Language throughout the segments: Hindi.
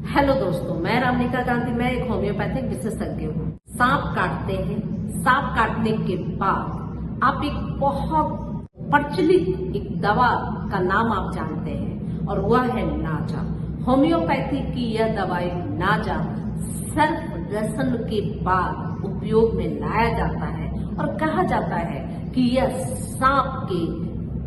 हेलो दोस्तों, मैं रामनिका गांधी। मैं एक होम्योपैथिक विशेषज्ञ हूँ। सांप काटते हैं, सांप काटने के बाद आप एक बहुत प्रचलित एक दवा का नाम आप जानते हैं और वह है नाजा। होम्योपैथी की यह दवाई नाजा सर्प दंशन के बाद उपयोग में लाया जाता है और कहा जाता है कि यह सांप के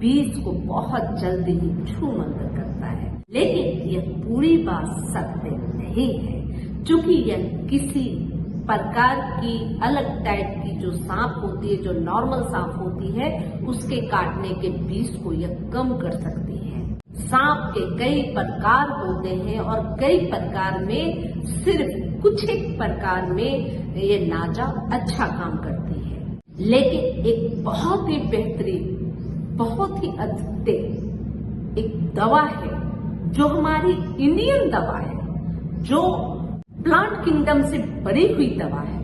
विष को बहुत जल्दी ही छूमंतर करता है। लेकिन यह पूरी बात सत्य नहीं है, क्योंकि यह किसी प्रकार की अलग टाइप की जो सांप होती है, जो नॉर्मल सांप होती है, उसके काटने के विष को यह कम कर सकती है। सांप के कई प्रकार होते हैं और कई प्रकार में सिर्फ कुछ एक प्रकार में ये नाजा अच्छा काम करती है। लेकिन एक बहुत ही बेहतरीन, बहुत ही अद्वितीय एक दवा है जो हमारी इंडियन दवा है, जो प्लांट किंगडम से बनी हुई दवा है,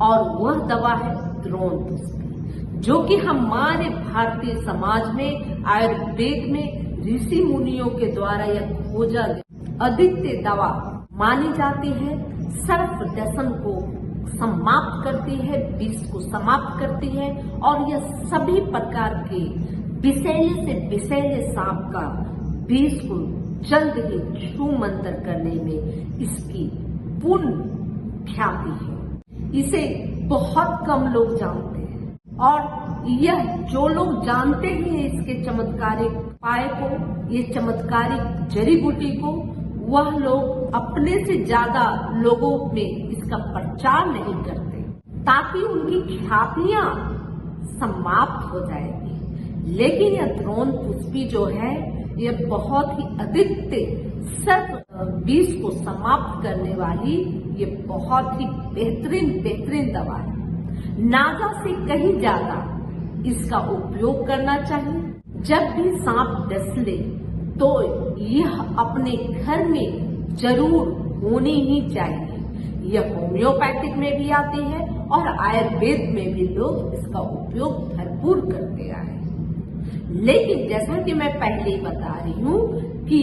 और वह दवा है द्रोण पुष्पी, जो कि हमारे भारतीय समाज में आयुर्वेद में ऋषि मुनियों के द्वारा यह खोजा गया अद्वितीय दवा मानी जाती है। सर्प दंशन को समाप्त करती है, विष को समाप्त करती है, और यह सभी प्रकार के विषैले से विषैले सांप का विष को जल्द ही छूमंतर करने में इसकी पूर्ण ख्याति है। इसे बहुत कम लोग जानते हैं, और यह जो लोग जानते हैं इसके चमत्कारिक उपाय को, ये चमत्कारिक जड़ी बूटी को, वह लोग अपने से ज्यादा लोगों में इसका प्रचार नहीं करते, ताकि उनकी ख्यातियां समाप्त हो जाएगी। लेकिन यह द्रोण पुष्पी जो है, यह बहुत ही अद्वितीय सर्प विष को समाप्त करने वाली ये बहुत ही बेहतरीन दवा है। नाजा से कहीं ज्यादा इसका उपयोग करना चाहिए। जब भी सांप डस ले तो यह अपने घर में जरूर होनी ही चाहिए। यह होम्योपैथिक में भी आती है और आयुर्वेद में भी लोग इसका उपयोग भरपूर करते आए। लेकिन जैसा कि मैं पहले ही बता रही हूँ कि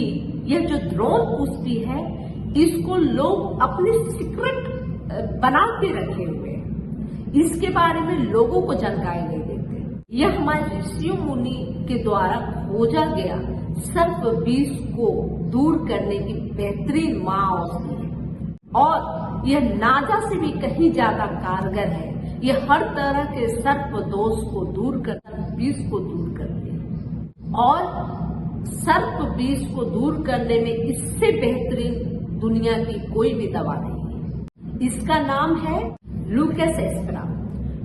यह जो द्रोण पुष्पी है, इसको लोग अपने सीक्रेट बना के रखे हुए हैं। इसके बारे में लोगों को जानकारी नहीं देते। यह हमारे ऋषियों मुनि के द्वारा खोजा गया सर्प विष को दूर करने की बेहतरीन महाऔषधि है, और यह नाजा से भी कहीं ज्यादा कारगर है। यह हर तरह के सर्प दोष को दूर करता है, विष को दूर करती है, और सर्प विष को दूर करने में इससे बेहतरीन दुनिया की कोई भी दवा नहीं है। इसका नाम है लूकस एस्पेरा।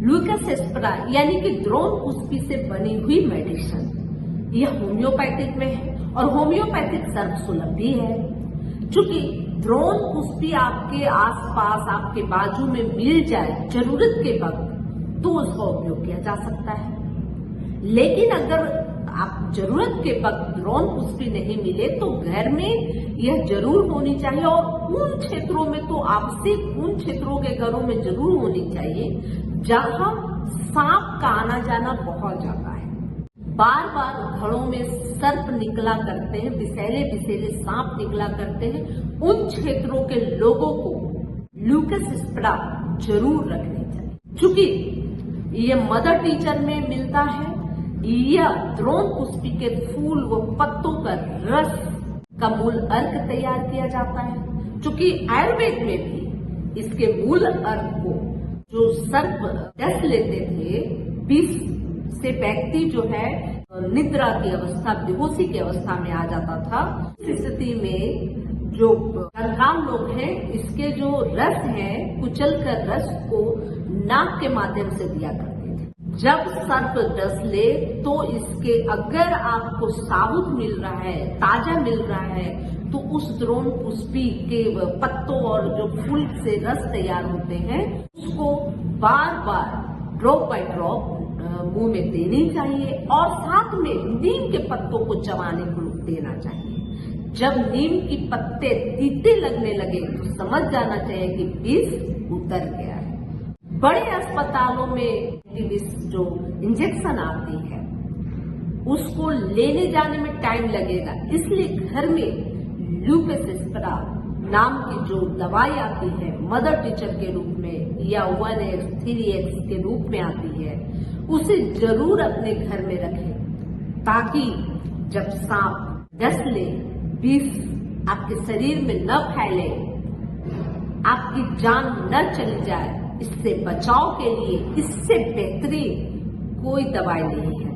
लूकस एस्पेरा यानी कि द्रोण पुष्पी से बनी हुई मेडिसिन। यह होम्योपैथिक में है और होम्योपैथिक सर्प सुलभ भी है। चूंकि द्रोण पुष्पी आपके आसपास, आपके बाजू में मिल जाए जरूरत के वक्त, तो उसका उपयोग किया जा सकता है। लेकिन अगर आप जरूरत के वक्त द्रोण पुष्पी नहीं मिले तो घर में यह जरूर होनी चाहिए, और उन क्षेत्रों में तो आवश्यक, उन क्षेत्रों के घरों में जरूर होनी चाहिए जहां सांप का आना जाना बहुत ज्यादा है। बार बार घरों में सर्प निकला करते हैं, विषैले सांप निकला करते हैं। उन क्षेत्रों के लोगों को लूकस एस्पेरा जरूर रखनी चाहिए। चूंकि ये मदर टीचर में मिलता है, यह द्रोण पुष्पी के फूल व पत्तों का रस का मूल अर्क तैयार किया जाता है। चूंकि आयुर्वेद में भी इसके मूल अर्क को जो सर्प डस लेते थे, विष से व्यक्ति जो है निद्रा की अवस्था, बेहोशी की अवस्था में आ जाता था। इस स्थिति में जो कंकाल लोग हैं, इसके जो रस है, कुचल कर रस को नाक के माध्यम से दिया करते थे। जब सर्प डस ले तो इसके, अगर आपको साबुत मिल रहा है, ताजा मिल रहा है, तो उस द्रोण पुष्पी के पत्तों और जो फूल से रस तैयार होते हैं, उसको बार बार ड्रॉप बाय ड्रॉप मुंह में देनी चाहिए, और साथ में नीम के पत्तों को चबाने को देना चाहिए। जब नीम की पत्ते तीते लगने लगे तो समझ जाना चाहिए कि विष उतर गया है। बड़े अस्पतालों में विष जो इंजेक्शन आती है, उसको लेने जाने में टाइम लगेगा, इसलिए घर में लूकस एस्पेरा नाम की जो दवाई आती है मदर टीचर के रूप में या 1x 3x के रूप में आती है, उसे जरूर अपने घर में रखें, ताकि जब सांप डस ले, विष आपके शरीर में न फैले, आपकी जान न चली जाए। इससे बचाव के लिए इससे बेहतरीन कोई दवाई नहीं है।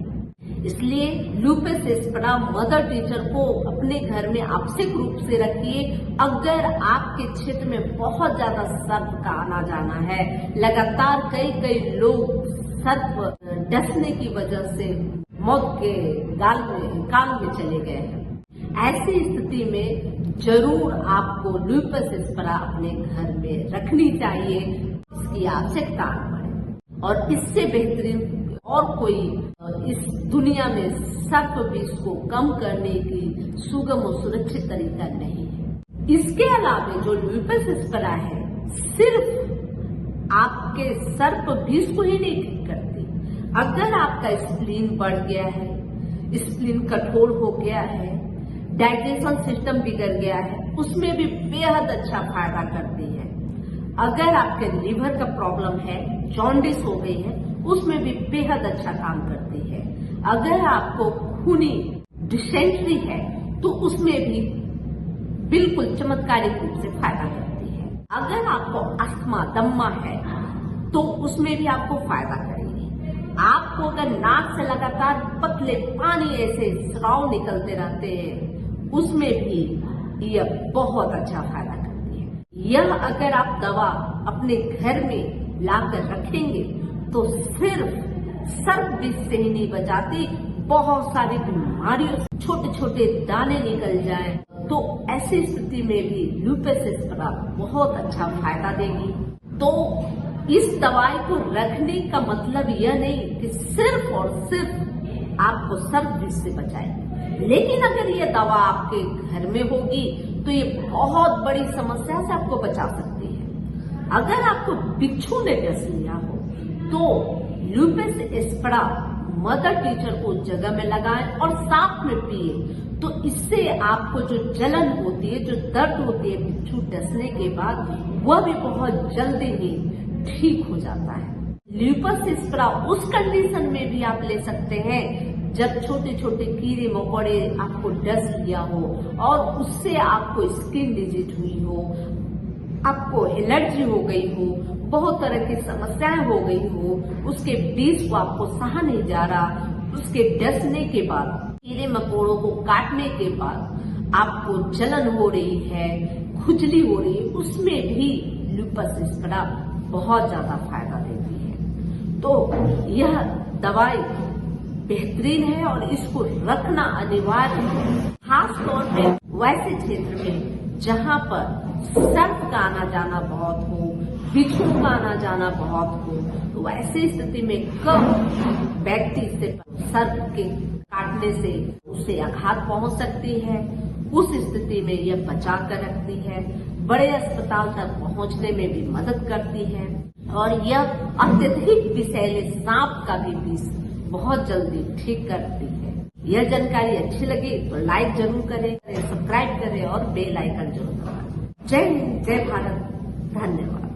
इसलिए लूपस एस्पेरा मदर टीचर को अपने घर में आवश्यक रूप से रखिए। अगर आपके क्षेत्र में बहुत ज्यादा सर्प का आना जाना है, लगातार कई लोग सर्प डसने की वजह से मौत के काल में चले गए हैं, ऐसी स्थिति में जरूर आपको लूपस एस्पेरा अपने घर में रखनी चाहिए। इसकी आवश्यकता पड़े और इससे बेहतरीन और कोई इस दुनिया में सर्प विष को कम करने की सुगम और सुरक्षित तरीका नहीं है। इसके अलावा जो लूपस एस्पेरा है, सिर्फ आपके सर्प विष को ही नहीं ठीक करती। अगर आपका स्प्लीन बढ़ गया है, स्प्लीन कठोर हो गया है, डाइजेशन सिस्टम बिगड़ गया है, उसमें भी बेहद अच्छा फायदा करती है। अगर आपके लिवर का प्रॉब्लम है, जॉन्डिस हो गई है, उसमें भी बेहद अच्छा काम करती है। अगर आपको खूनी डिसेंट्री है तो उसमें भी बिल्कुल चमत्कारिक रूप से फायदा करती है। अगर आपको अस्थमा दम्मा है तो उसमें भी आपको फायदा करेगी। आपको अगर नाक से लगातार पतले पानी ऐसे स्राव निकलते रहते हैं, उसमें भी यह बहुत अच्छा फायदा करती है। यह अगर आप दवा अपने घर में लाकर रखेंगे तो सिर्फ सर्प विष से ही नहीं बचाती, बहुत सारी बीमारियों से छोटे छोटे दाने निकल जाए तो ऐसी स्थिति में भी लूपस एस्पेरा बहुत अच्छा फायदा देगी। तो इस दवाई को रखने का मतलब यह नहीं कि सिर्फ और सिर्फ आपको सर्प विष से बचाएगी, लेकिन अगर ये दवा आपके घर में होगी तो ये बहुत बड़ी समस्या से आपको बचा सकती है। अगर आपको बिच्छू ने डस लिया हो तो लूपस एस्पेरा मदर टीचर को जगह में लगाएं और साथ में पिए, तो इससे आपको जो जलन होती है, जो दर्द होती है बिच्छू डसने के बाद, वह भी बहुत जल्दी ही ठीक हो जाता है। लूपस एस्पेरा उस कंडीशन में भी आप ले सकते हैं जब छोटे छोटे कीड़े मकोड़े आपको डस लिया हो और उससे आपको स्किन डिजीज हुई हो, आपको एलर्जी हो गई हो, बहुत तरह की समस्याएं हो गई हो, उसके विष को आपको सहा नहीं जा रहा, उसके डसने के बाद, कीड़े मकोड़ों को काटने के बाद आपको जलन हो रही है, खुजली हो रही है, उसमें भी लूपस एस्पेरा बहुत ज्यादा फायदा देती है। तो यह दवाई बेहतरीन है और इसको रखना अनिवार्य है, खास तौर पे वैसे क्षेत्र में जहाँ पर सर्प का आना जाना बहुत हो, बिच्छू का आना जाना बहुत हो, तो ऐसी स्थिति में कब व्यक्ति से सर्प के काटने से उसे आघात पहुंच सकती है, उस स्थिति में यह बचा कर रखती है, बड़े अस्पताल तक पहुंचने में भी मदद करती है और यह अत्यधिक विषैले सांप का भी विष बहुत जल्दी ठीक करती है। यह जानकारी अच्छी लगी तो लाइक जरूर करें, सब्सक्राइब करें और बेल आइकन जरूर दबाएं। जय हिंद, जय भारत, धन्यवाद।